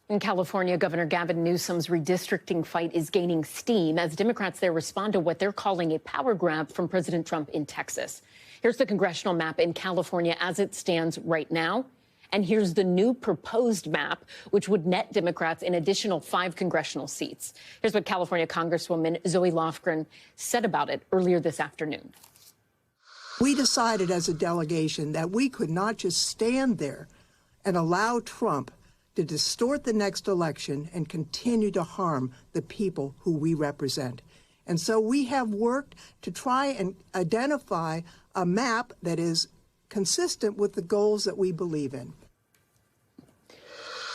In California, Governor Gavin Newsom's redistricting fight is gaining steam as Democrats there respond to what they're calling a power grab from President Trump in Texas. Here's the congressional map in California as it stands right now. And here's the new proposed map, which would net Democrats an additional 5 congressional seats. Here's what California Congresswoman Zoe Lofgren said about it earlier this afternoon. We decided as a delegation that we could not just stand there and allow Trump to distort the next election and continue to harm the people who we represent. And so we have worked to try and identify a map that is consistent with the goals that we believe in.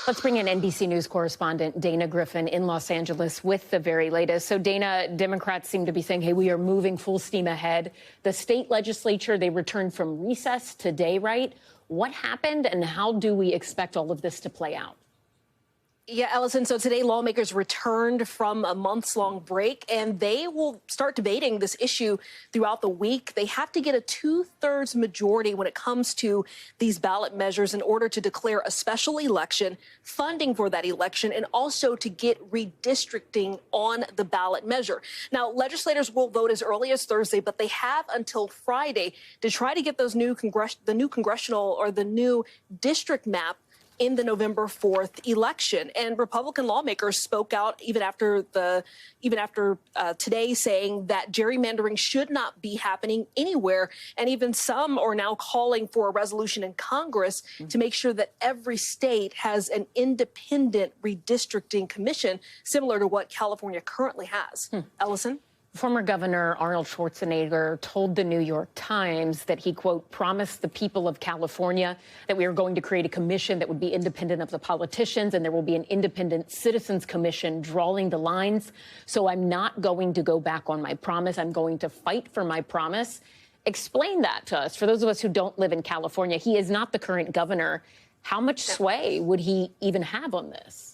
Let's bring in NBC News correspondent Dana Giffin in Los Angeles with the very latest. So, Dana, Democrats seem to be saying, hey, we are moving full steam ahead. The state legislature, they returned from recess today, right? What happened and how do we expect all of this to play out? Yeah, Ellison, so today lawmakers returned from a months-long break, and they will start debating this issue throughout the week. They have to get a 2/3 majority when it comes to these ballot measures in order to declare a special election, funding for that election, and also to get redistricting on the ballot measure. Now, legislators will vote as early as Thursday, but they have until Friday to try to get those new congressional or the new district map in the November 4th election. And Republican lawmakers spoke out even after today, saying that gerrymandering should not be happening anywhere. And even some are now calling for a resolution in Congress to make sure that every state has an independent redistricting commission, similar to what California currently has. Ellison? Former Governor Arnold Schwarzenegger told the New York Times that he, quote, promised the people of California that we are going to create a commission that would be independent of the politicians and there will be an independent citizens commission drawing the lines. So I'm not going to go back on my promise. I'm going to fight for my promise. Explain that to us. For those of us who don't live in California, he is not the current governor. How much sway would he even have on this?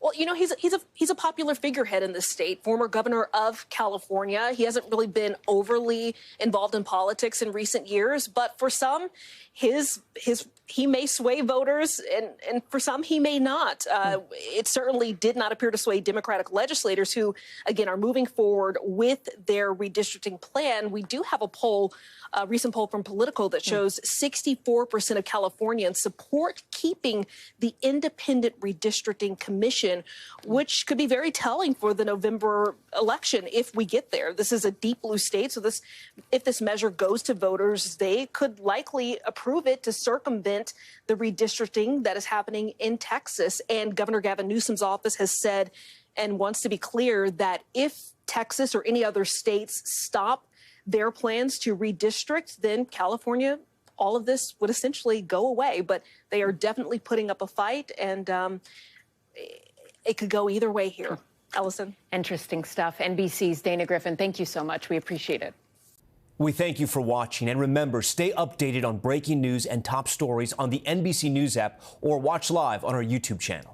Well, you know, he's a popular figurehead in this state, former governor of California. He hasn't really been overly involved in politics in recent years, but for some, he may sway voters, and for some he may not. It certainly did not appear to sway Democratic legislators who, again, are moving forward with their redistricting plan. We do have a recent poll from Politico that shows 64% of Californians support keeping the independent redistricting commission, which could be very telling for the November election if we get there. This is a deep blue state, so if this measure goes to voters, they could likely approve it to circumvent the redistricting that is happening in Texas. And Governor Gavin Newsom's office has said and wants to be clear that if Texas or any other states stop their plans to redistrict, then California, all of this would essentially go away. But they are definitely putting up a fight, and it could go either way here. Ellison. Interesting stuff. NBC's Dana Giffin, thank you so much. We appreciate it. We thank you for watching. And remember, stay updated on breaking news and top stories on the NBC News app or watch live on our YouTube channel.